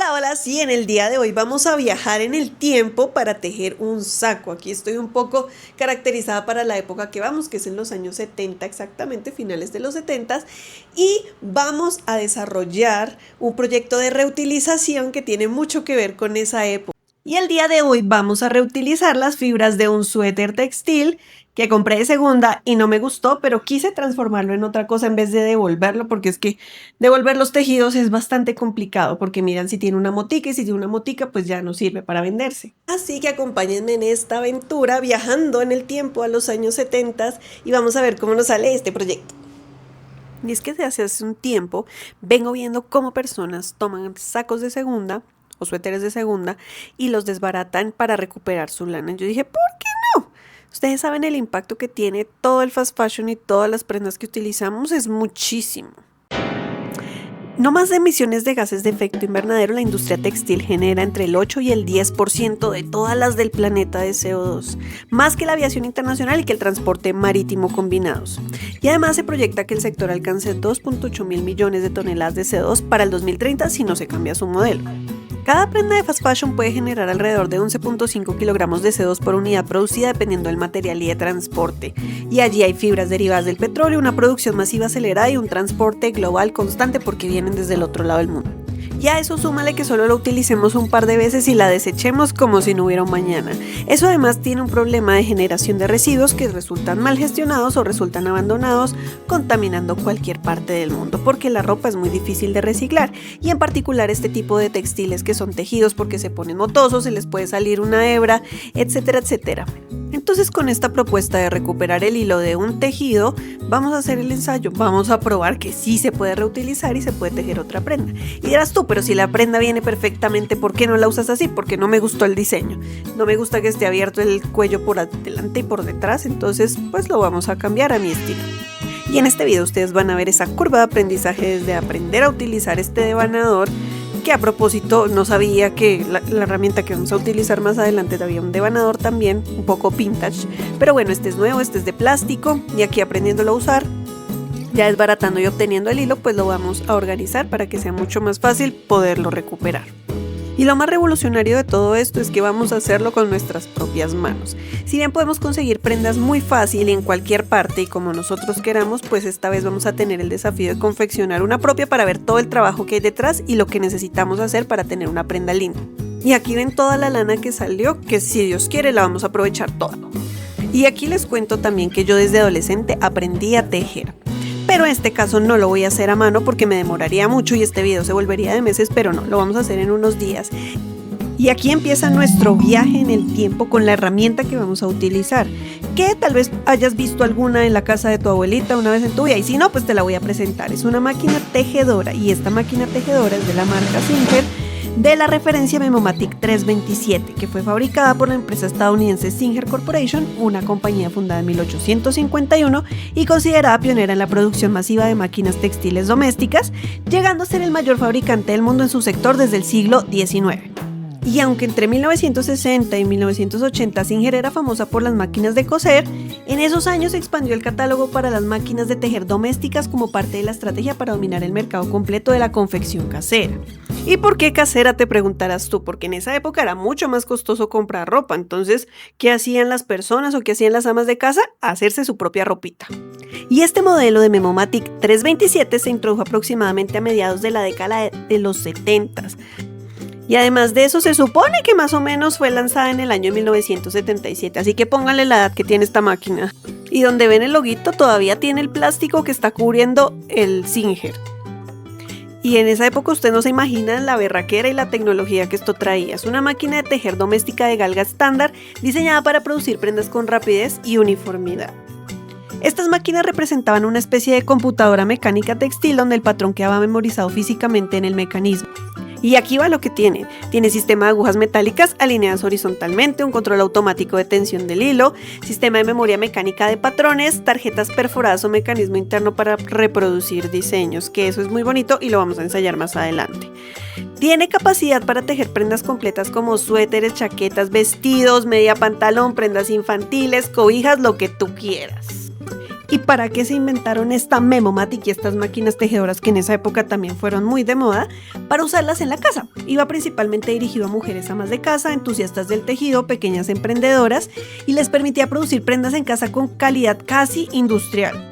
Hola, hola, sí, en el día de hoy vamos a viajar en el tiempo para tejer un saco. Aquí estoy un poco caracterizada para la época que vamos, que es en los años 70, exactamente, finales de los 70, y vamos a desarrollar un proyecto de reutilización que tiene mucho que ver con esa época. Y el día de hoy vamos a reutilizar las fibras de un suéter textil que compré de segunda y no me gustó, pero quise transformarlo en otra cosa en vez de devolverlo, porque es que devolver los tejidos es bastante complicado, porque miran si tiene una motica y si tiene una motica pues ya no sirve para venderse. Así que acompáñenme en esta aventura viajando en el tiempo a los años 70 y vamos a ver cómo nos sale este proyecto. Y es que desde hace un tiempo vengo viendo cómo personas toman sacos de segunda o suéteres de segunda y los desbaratan para recuperar su lana. Yo dije, ¿por qué no? Ustedes saben el impacto que tiene todo el fast fashion y todas las prendas que utilizamos, es muchísimo. No más de emisiones de gases de efecto invernadero, la industria textil genera entre el 8 y el 10% de todas las del planeta de CO2, más que la aviación internacional y que el transporte marítimo combinados. Y además se proyecta que el sector alcance 2.8 mil millones de toneladas de CO2 para el 2030 si no se cambia su modelo. Cada prenda de fast fashion puede generar alrededor de 11.5 kilogramos de CO2 por unidad producida dependiendo del material y de transporte. Y allí hay fibras derivadas del petróleo, una producción masiva acelerada y un transporte global constante porque vienen desde el otro lado del mundo. Y a eso súmale que solo lo utilicemos un par de veces y la desechemos como si no hubiera un mañana. Eso además tiene un problema de generación de residuos que resultan mal gestionados o resultan abandonados, contaminando cualquier parte del mundo, porque la ropa es muy difícil de reciclar, y en particular este tipo de textiles que son tejidos porque se ponen motosos, se les puede salir una hebra, etcétera, etcétera. Entonces, con esta propuesta de recuperar el hilo de un tejido, vamos a hacer el ensayo, vamos a probar que sí se puede reutilizar y se puede tejer otra prenda. Y dirás tú, pero si la prenda viene perfectamente, ¿por qué no la usas así? Porque no me gustó el diseño. No me gusta que esté abierto el cuello por adelante y por detrás, entonces pues lo vamos a cambiar a mi estilo. Y en este video ustedes van a ver esa curva de aprendizaje desde aprender a utilizar este devanador, que a propósito no sabía que la herramienta que vamos a utilizar más adelante había un devanador también, un poco vintage, pero bueno, este es nuevo, este es de plástico y aquí aprendiéndolo a usar, ya desbaratando y obteniendo el hilo, pues lo vamos a organizar para que sea mucho más fácil poderlo recuperar. Y lo más revolucionario de todo esto es que vamos a hacerlo con nuestras propias manos. Si bien podemos conseguir prendas muy fácil en cualquier parte y como nosotros queramos, pues esta vez vamos a tener el desafío de confeccionar una propia para ver todo el trabajo que hay detrás y lo que necesitamos hacer para tener una prenda linda. Y aquí ven toda la lana que salió, que si Dios quiere la vamos a aprovechar toda. Y aquí les cuento también que yo desde adolescente aprendí a tejer. Pero en este caso no lo voy a hacer a mano porque me demoraría mucho y este video se volvería de meses, pero no, lo vamos a hacer en unos días. Y aquí empieza nuestro viaje en el tiempo con la herramienta que vamos a utilizar, que tal vez hayas visto alguna en la casa de tu abuelita una vez en tu vida, y si no, pues te la voy a presentar. Es una máquina tejedora y esta máquina tejedora es de la marca Singer, de la referencia Memomatic 327, que fue fabricada por la empresa estadounidense Singer Corporation, una compañía fundada en 1851 y considerada pionera en la producción masiva de máquinas textiles domésticas, llegando a ser el mayor fabricante del mundo en su sector desde el siglo XIX. Y aunque entre 1960 y 1980 Singer era famosa por las máquinas de coser, en esos años expandió el catálogo para las máquinas de tejer domésticas como parte de la estrategia para dominar el mercado completo de la confección casera. ¿Y por qué casera?, te preguntarás tú, porque en esa época era mucho más costoso comprar ropa. Entonces, ¿qué hacían las personas o qué hacían las amas de casa? Hacerse su propia ropita. Y este modelo de Memomatic 327 se introdujo aproximadamente a mediados de la década de los 70s. Y además de eso se supone que más o menos fue lanzada en el año 1977, así que pónganle la edad que tiene esta máquina. Y donde ven el loguito todavía tiene el plástico que está cubriendo el Singer. Y en esa época usted no se imagina la berraquera y la tecnología que esto traía. Es una máquina de tejer doméstica de galga estándar diseñada para producir prendas con rapidez y uniformidad. Estas máquinas representaban una especie de computadora mecánica textil donde el patrón quedaba memorizado físicamente en el mecanismo. Y aquí va lo que tiene. Tiene sistema de agujas metálicas alineadas horizontalmente, un control automático de tensión del hilo, sistema de memoria mecánica de patrones, tarjetas perforadas o mecanismo interno para reproducir diseños, que eso es muy bonito y lo vamos a ensayar más adelante. Tiene capacidad para tejer prendas completas como suéteres, chaquetas, vestidos, media pantalón, prendas infantiles, cobijas, lo que tú quieras. ¿Y para qué se inventaron esta Memomatic y estas máquinas tejedoras que en esa época también fueron muy de moda? Para usarlas en la casa. Iba principalmente dirigido a mujeres amas de casa, entusiastas del tejido, pequeñas emprendedoras, y les permitía producir prendas en casa con calidad casi industrial.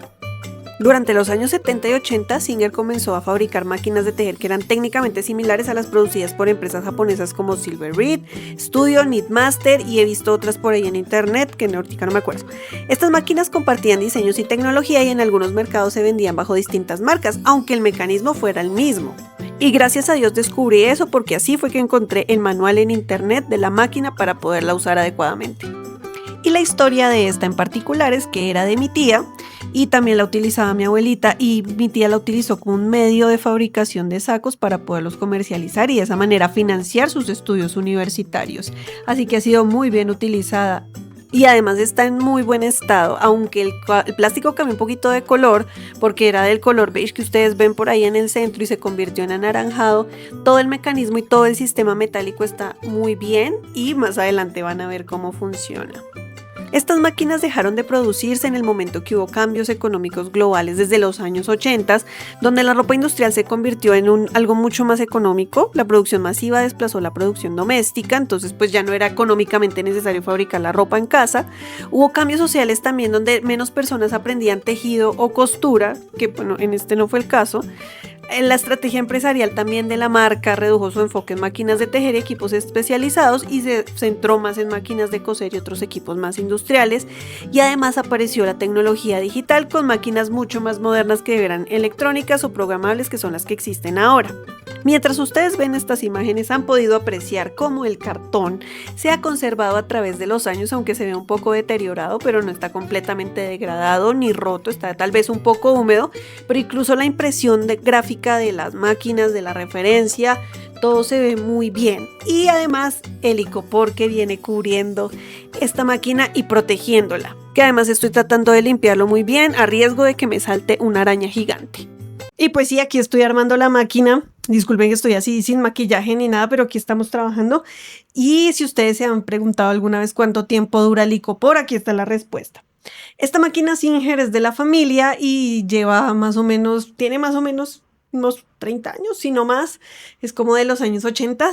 Durante los años 70 y 80, Singer comenzó a fabricar máquinas de tejer que eran técnicamente similares a las producidas por empresas japonesas como Silver Reed, Studio, Knitmaster, y he visto otras por ahí en internet que ahorita no me acuerdo. Estas máquinas compartían diseños y tecnología y en algunos mercados se vendían bajo distintas marcas, aunque el mecanismo fuera el mismo. Y gracias a Dios descubrí eso porque así fue que encontré el manual en internet de la máquina para poderla usar adecuadamente. Y la historia de esta en particular es que era de mi tía y también la utilizaba mi abuelita, y mi tía la utilizó como un medio de fabricación de sacos para poderlos comercializar y de esa manera financiar sus estudios universitarios. Así que ha sido muy bien utilizada. Y además está en muy buen estado, aunque el plástico cambió un poquito de color porque era del color beige que ustedes ven por ahí en el centro y se convirtió en anaranjado. Todo el mecanismo y todo el sistema metálico está muy bien y más adelante van a ver cómo funciona. Estas máquinas dejaron de producirse en el momento que hubo cambios económicos globales desde los años 80, donde la ropa industrial se convirtió en algo mucho más económico. La producción masiva desplazó la producción doméstica, entonces pues ya no era económicamente necesario fabricar la ropa en casa. Hubo cambios sociales también donde menos personas aprendían tejido o costura, que bueno, en este no fue el caso. La estrategia empresarial también de la marca redujo su enfoque en máquinas de tejer y equipos especializados y se centró más en máquinas de coser y otros equipos más industriales, y además apareció la tecnología digital con máquinas mucho más modernas que eran electrónicas o programables, que son las que existen ahora. Mientras ustedes ven estas imágenes han podido apreciar cómo el cartón se ha conservado a través de los años, aunque se ve un poco deteriorado, pero no está completamente degradado ni roto, está tal vez un poco húmedo, pero incluso la impresión gráfica de las máquinas, de la referencia, todo se ve muy bien. Y además el icopor que viene cubriendo esta máquina y protegiéndola, que además estoy tratando de limpiarlo muy bien a riesgo de que me salte una araña gigante. Y pues sí, aquí estoy armando la máquina. Disculpen que estoy así sin maquillaje ni nada, pero aquí estamos trabajando. Y si ustedes se han preguntado alguna vez cuánto tiempo dura el icopor, aquí está la respuesta. Esta máquina Singer es de la familia y tiene más o menos unos 30 años, si no más. Es como de los años 80.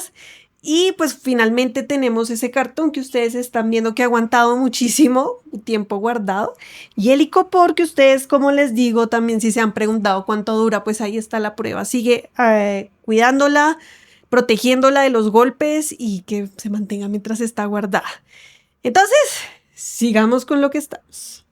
Y pues finalmente tenemos ese cartón que ustedes están viendo que ha aguantado muchísimo tiempo guardado. Y el icopor que ustedes, como les digo, también si se han preguntado cuánto dura, pues ahí está la prueba. Sigue cuidándola, protegiéndola de los golpes y que se mantenga mientras está guardada. Entonces, sigamos con lo que estamos.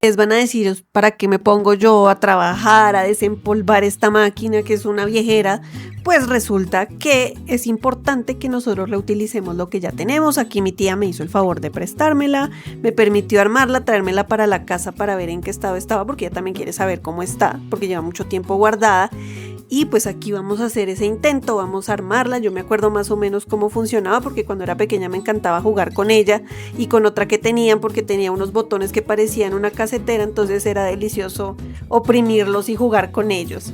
Les van a decir, ¿para qué me pongo yo a trabajar, a desempolvar esta máquina que es una viejera? Pues resulta que es importante que nosotros reutilicemos lo que ya tenemos. Aquí mi tía me hizo el favor de prestármela, me permitió armarla, traérmela para la casa para ver en qué estado estaba, porque ella también quiere saber cómo está, porque lleva mucho tiempo guardada. Y pues aquí vamos a hacer ese intento, vamos a armarla. Yo me acuerdo más o menos cómo funcionaba porque cuando era pequeña me encantaba jugar con ella y con otra que tenían, porque tenía unos botones que parecían una casetera, entonces era delicioso oprimirlos y jugar con ellos.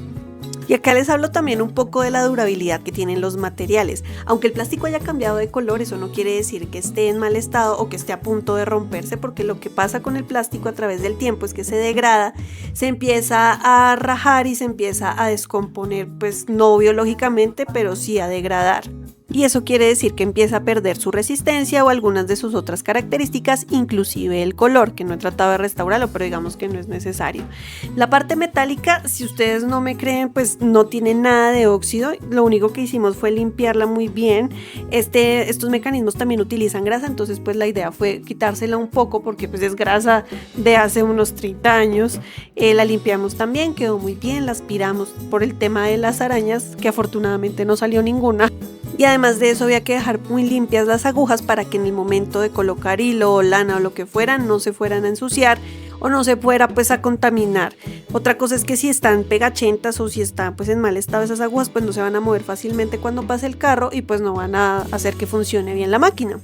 Y acá les hablo también un poco de la durabilidad que tienen los materiales. Aunque el plástico haya cambiado de color, eso no quiere decir que esté en mal estado o que esté a punto de romperse, porque lo que pasa con el plástico a través del tiempo es que se degrada, se empieza a rajar y se empieza a descomponer, pues no biológicamente, pero sí a degradar. Y eso quiere decir que empieza a perder su resistencia o algunas de sus otras características, inclusive el color, que no he tratado de restaurarlo, pero digamos que no es necesario. La parte metálica, si ustedes no me creen, pues no tiene nada de óxido. Lo único que hicimos fue limpiarla muy bien. Estos mecanismos también utilizan grasa, entonces pues la idea fue quitársela un poco porque pues es grasa de hace unos 30 años. La limpiamos también, quedó muy bien, la aspiramos por el tema de las arañas, que afortunadamente no salió ninguna. Y además de eso había que dejar muy limpias las agujas para que en el momento de colocar hilo o lana o lo que fuera no se fueran a ensuciar o no se fuera pues a contaminar. Otra cosa es que si están pegachentas o si están pues en mal estado esas agujas, pues no se van a mover fácilmente cuando pase el carro y pues no van a hacer que funcione bien la máquina.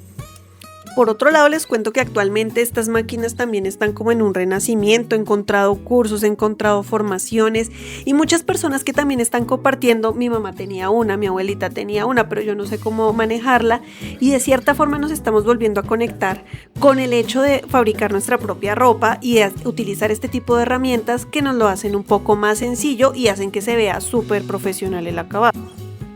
Por otro lado, les cuento que actualmente estas máquinas también están como en un renacimiento, he encontrado cursos, he encontrado formaciones y muchas personas que también están compartiendo. Mi mamá tenía una, mi abuelita tenía una, pero yo no sé cómo manejarla, y de cierta forma nos estamos volviendo a conectar con el hecho de fabricar nuestra propia ropa y de utilizar este tipo de herramientas que nos lo hacen un poco más sencillo y hacen que se vea súper profesional el acabado.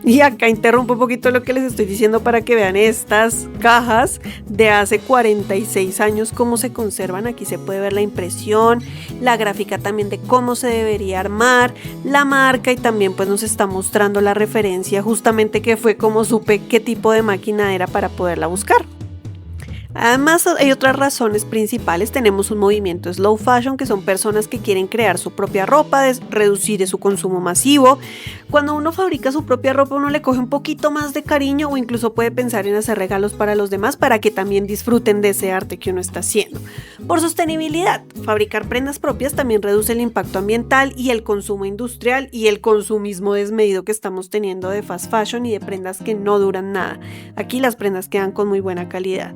Y acá interrumpo un poquito lo que les estoy diciendo para que vean estas cajas de hace 46 años, cómo se conservan. Aquí se puede ver la impresión, la gráfica también de cómo se debería armar, la marca, y también pues nos está mostrando la referencia, justamente que fue como supe qué tipo de máquina era para poderla buscar. Además, hay otras razones principales. Tenemos un movimiento slow fashion, que son personas que quieren crear su propia ropa, reducir su consumo masivo. Cuando uno fabrica su propia ropa, uno le coge un poquito más de cariño, o incluso puede pensar en hacer regalos para los demás para que también disfruten de ese arte que uno está haciendo. Por sostenibilidad, fabricar prendas propias también reduce el impacto ambiental y el consumo industrial y el consumismo desmedido que estamos teniendo de fast fashion y de prendas que no duran nada. Aquí las prendas quedan con muy buena calidad.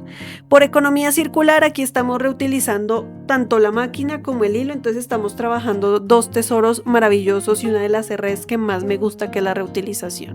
Por economía circular, aquí estamos reutilizando tanto la máquina como el hilo, entonces estamos trabajando dos tesoros maravillosos y una de las redes que más me gusta, que es la reutilización.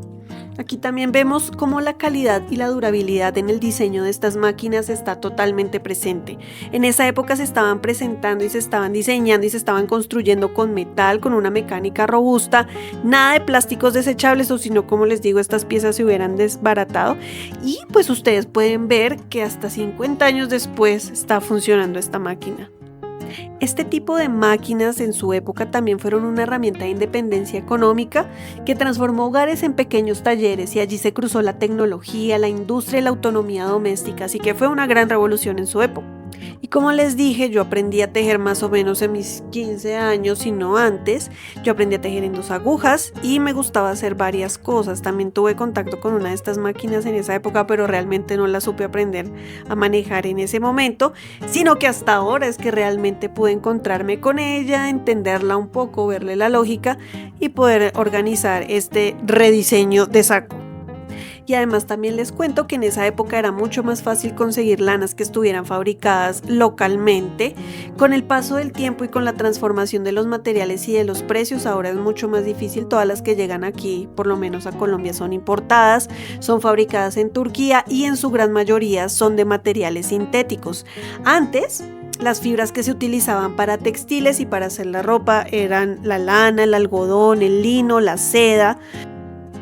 Aquí también vemos cómo la calidad y la durabilidad en el diseño de estas máquinas está totalmente presente. En esa época se estaban presentando y se estaban diseñando y se estaban construyendo con metal, con una mecánica robusta, nada de plásticos desechables, o si no, como les digo, estas piezas se hubieran desbaratado. Y pues ustedes pueden ver que hasta 50 años después está funcionando esta máquina. Este tipo de máquinas en su época también fueron una herramienta de independencia económica que transformó hogares en pequeños talleres, y allí se cruzó la tecnología, la industria y la autonomía doméstica, así que fue una gran revolución en su época. Y como les dije, yo aprendí a tejer más o menos en mis 15 años, si no antes. Yo aprendí a tejer en 2 agujas y me gustaba hacer varias cosas. También tuve contacto con una de estas máquinas en esa época, pero realmente no la supe aprender a manejar en ese momento, sino que hasta ahora es que realmente pude encontrarme con ella, entenderla un poco, verle la lógica y poder organizar este rediseño de saco. Y además también les cuento que en esa época era mucho más fácil conseguir lanas que estuvieran fabricadas localmente. Con el paso del tiempo y con la transformación de los materiales y de los precios, ahora es mucho más difícil. Todas las que llegan aquí, por lo menos a Colombia, son importadas, son fabricadas en Turquía y en su gran mayoría son de materiales sintéticos. Antes, las fibras que se utilizaban para textiles y para hacer la ropa eran la lana, el algodón, el lino, la seda.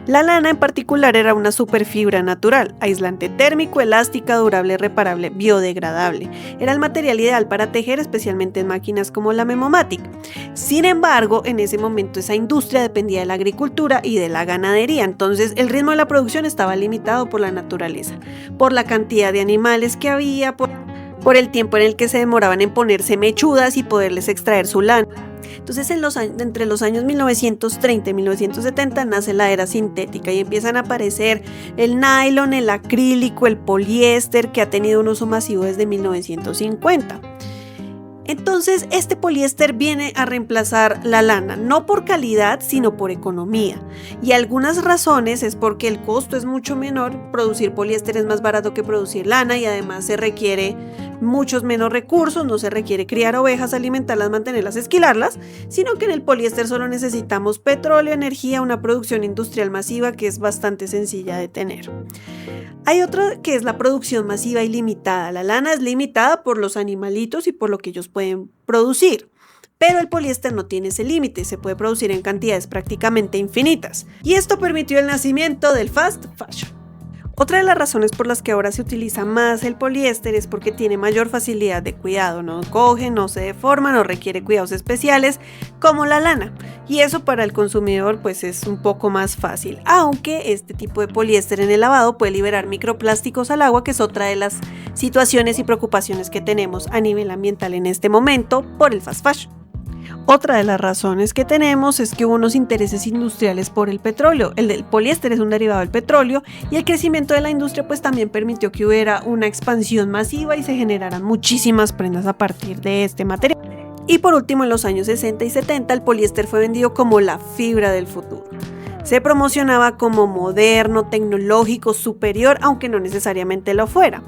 La lana en particular era una superfibra natural, aislante térmico, elástica, durable, reparable, biodegradable. Era el material ideal para tejer, especialmente en máquinas como la Memomatic. Sin embargo, en ese momento esa industria dependía de la agricultura y de la ganadería, entonces el ritmo de la producción estaba limitado por la naturaleza, por la cantidad de animales que había, por el tiempo en el que se demoraban en ponerse mechudas y poderles extraer su lana. Entonces entre los años 1930 y 1970 nace la era sintética y empiezan a aparecer el nylon, el acrílico, el poliéster, que ha tenido un uso masivo desde 1950. Entonces este poliéster viene a reemplazar la lana, no por calidad sino por economía, y algunas razones es porque el costo es mucho menor. Producir poliéster es más barato que producir lana y además se requiere muchos menos recursos, no se requiere criar ovejas, alimentarlas, mantenerlas, esquilarlas, sino que en el poliéster solo necesitamos petróleo, energía, una producción industrial masiva que es bastante sencilla de tener. Hay otra que es la producción masiva ilimitada. La lana es limitada por los animalitos y por lo que ellos pueden producir, pero el poliéster no tiene ese límite, se puede producir en cantidades prácticamente infinitas, y esto permitió el nacimiento del fast fashion. Otra de las razones por las que ahora se utiliza más el poliéster es porque tiene mayor facilidad de cuidado, no coge, no se deforma, no requiere cuidados especiales como la lana, y eso para el consumidor pues es un poco más fácil, aunque este tipo de poliéster en el lavado puede liberar microplásticos al agua, que es otra de las situaciones y preocupaciones que tenemos a nivel ambiental en este momento por el fast fashion. Otra de las razones que tenemos es que hubo unos intereses industriales por el petróleo. El del poliéster es un derivado del petróleo y el crecimiento de la industria pues también permitió que hubiera una expansión masiva y se generaran muchísimas prendas a partir de este material. Y por último, en los años 60 y 70 el poliéster fue vendido como la fibra del futuro. Se promocionaba como moderno, tecnológico, superior, aunque no necesariamente lo fuera.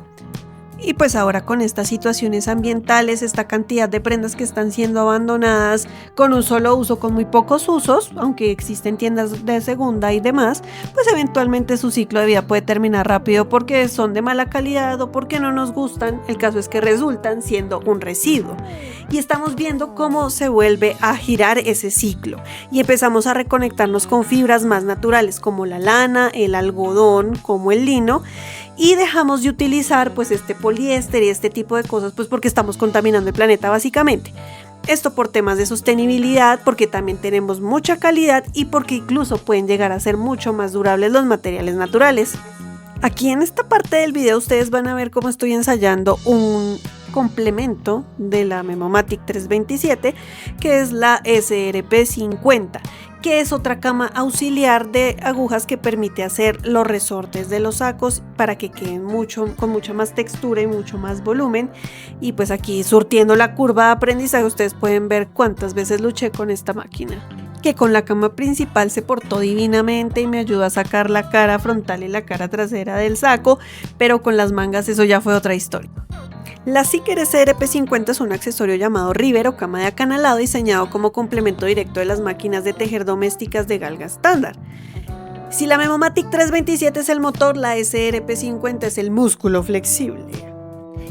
Y pues ahora con estas situaciones ambientales, esta cantidad de prendas que están siendo abandonadas con un solo uso, con muy pocos usos, aunque existen tiendas de segunda y demás, pues eventualmente su ciclo de vida puede terminar rápido porque son de mala calidad o porque no nos gustan. El caso es que resultan siendo un residuo. Y estamos viendo cómo se vuelve a girar ese ciclo y empezamos a reconectarnos con fibras más naturales como la lana, el algodón, como el lino, y dejamos de utilizar pues este poliéster y este tipo de cosas pues porque estamos contaminando el planeta básicamente. Esto por temas de sostenibilidad, porque también tenemos mucha calidad y porque incluso pueden llegar a ser mucho más durables los materiales naturales. Aquí en esta parte del video ustedes van a ver cómo estoy ensayando un complemento de la Memomatic 327, que es la SRP50, que es otra cama auxiliar de agujas que permite hacer los resortes de los sacos para que queden con mucha más textura y mucho más volumen. Y pues aquí surtiendo la curva de aprendizaje ustedes pueden ver cuántas veces luché con esta máquina, que con la cama principal se portó divinamente y me ayudó a sacar la cara frontal y la cara trasera del saco, pero con las mangas eso ya fue otra historia. La Seeker SRP50 es un accesorio llamado River o cama de acanalado diseñado como complemento directo de las máquinas de tejer domésticas de galga estándar. Si la Memomatic 327 es el motor, la SRP50 es el músculo flexible.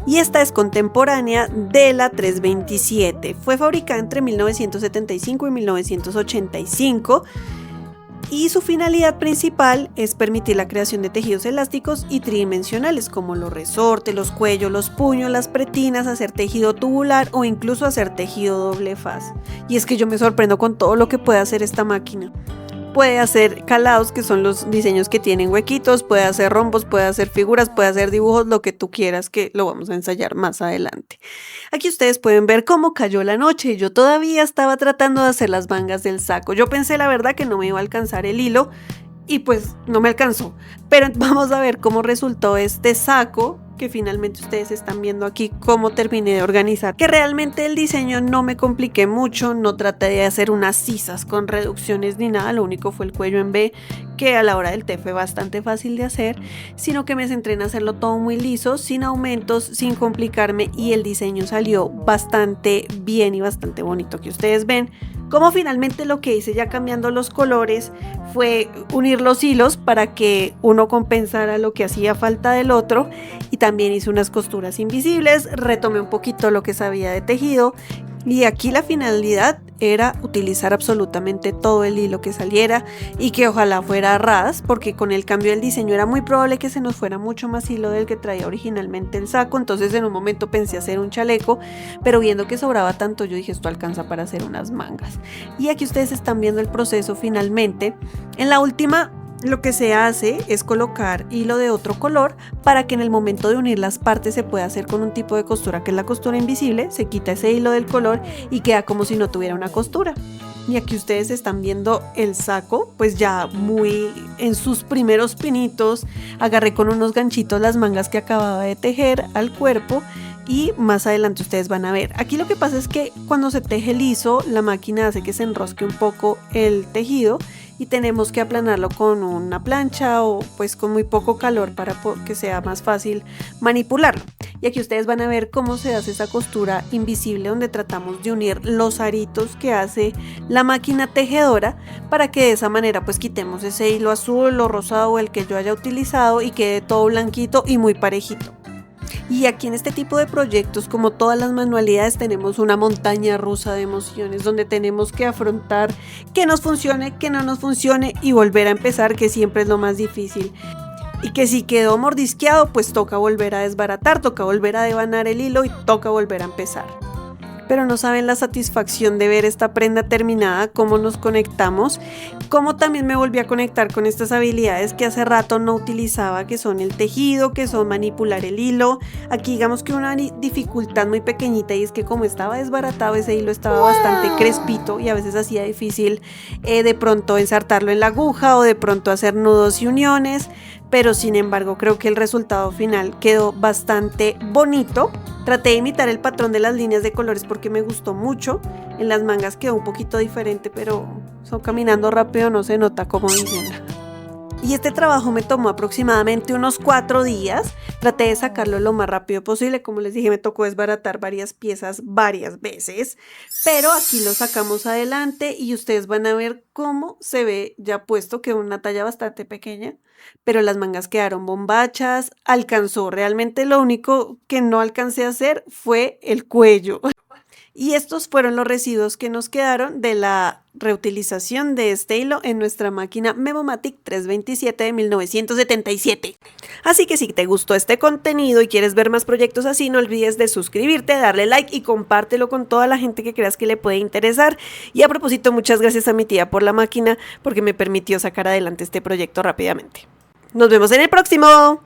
Y esta es contemporánea de la 327. Fue fabricada entre 1975 y 1985. Y su finalidad principal es permitir la creación de tejidos elásticos y tridimensionales como los resortes, los cuellos, los puños, las pretinas, hacer tejido tubular o incluso hacer tejido doble faz. Y es que yo me sorprendo con todo lo que puede hacer esta máquina. Puede hacer calados, que son los diseños que tienen huequitos, puede hacer rombos, puede hacer figuras, puede hacer dibujos, lo que tú quieras, que lo vamos a ensayar más adelante. Aquí ustedes pueden ver cómo cayó la noche y yo todavía estaba tratando de hacer las mangas del saco. Yo pensé la verdad que no me iba a alcanzar el hilo y pues no me alcanzó. Pero vamos a ver cómo resultó este saco, que finalmente ustedes están viendo aquí cómo terminé de organizar, que realmente el diseño no me compliqué mucho, no traté de hacer unas sisas con reducciones ni nada, lo único fue el cuello en V, que a la hora del té fue bastante fácil de hacer, sino que me centré en hacerlo todo muy liso, sin aumentos, sin complicarme, y el diseño salió bastante bien y bastante bonito, que ustedes ven como finalmente lo que hice ya cambiando los colores fue unir los hilos para que uno compensara lo que hacía falta del otro, y también hice unas costuras invisibles, retomé un poquito lo que sabía de tejido. Y aquí la finalidad era utilizar absolutamente todo el hilo que saliera y que ojalá fuera a ras, porque con el cambio del diseño era muy probable que se nos fuera mucho más hilo del que traía originalmente el saco. Entonces en un momento pensé hacer un chaleco, pero viendo que sobraba tanto yo dije esto alcanza para hacer unas mangas. Y aquí ustedes están viendo el proceso finalmente. En la última lo que se hace es colocar hilo de otro color para que en el momento de unir las partes se pueda hacer con un tipo de costura que es la costura invisible. Se quita ese hilo del color y queda como si no tuviera una costura. Y aquí ustedes están viendo el saco pues ya muy en sus primeros pinitos. Agarré con unos ganchitos las mangas que acababa de tejer al cuerpo y más adelante ustedes van a ver. Aquí lo que pasa es que cuando se teje liso la máquina hace que se enrosque un poco el tejido y tenemos que aplanarlo con una plancha o pues con muy poco calor para que sea más fácil manipularlo. Y aquí ustedes van a ver cómo se hace esa costura invisible donde tratamos de unir los aritos que hace la máquina tejedora para que de esa manera pues quitemos ese hilo azul o rosado o el que yo haya utilizado y quede todo blanquito y muy parejito. Y aquí en este tipo de proyectos, como todas las manualidades, tenemos una montaña rusa de emociones donde tenemos que afrontar que nos funcione, que no nos funcione y volver a empezar, que siempre es lo más difícil. Y que si quedó mordisqueado, pues toca volver a desbaratar, toca volver a devanar el hilo y toca volver a empezar. Pero no saben la satisfacción de ver esta prenda terminada, cómo nos conectamos, cómo también me volví a conectar con estas habilidades que hace rato no utilizaba, que son el tejido, que son manipular el hilo. Aquí digamos que una dificultad muy pequeñita, y es que como estaba desbaratado ese hilo estaba bastante crespito y a veces hacía difícil de pronto ensartarlo en la aguja o de pronto hacer nudos y uniones, pero sin embargo creo que el resultado final quedó bastante bonito. Traté de imitar el patrón de las líneas de colores porque me gustó mucho. En las mangas quedó un poquito diferente, pero caminando rápido no se nota, como dicen. Y este trabajo me tomó aproximadamente unos 4 días. Traté de sacarlo lo más rápido posible. Como les dije, me tocó desbaratar varias piezas varias veces. Pero aquí lo sacamos adelante y ustedes van a ver cómo se ve ya puesto, que una talla bastante pequeña. Pero las mangas quedaron bombachas. Alcanzó. Realmente lo único que no alcancé a hacer fue el cuello. Y estos fueron los residuos que nos quedaron de la reutilización de este hilo en nuestra máquina Memomatic 327 de 1977. Así que si te gustó este contenido y quieres ver más proyectos así, no olvides de suscribirte, darle like y compártelo con toda la gente que creas que le puede interesar. Y a propósito, muchas gracias a mi tía por la máquina porque me permitió sacar adelante este proyecto rápidamente. Nos vemos en el próximo.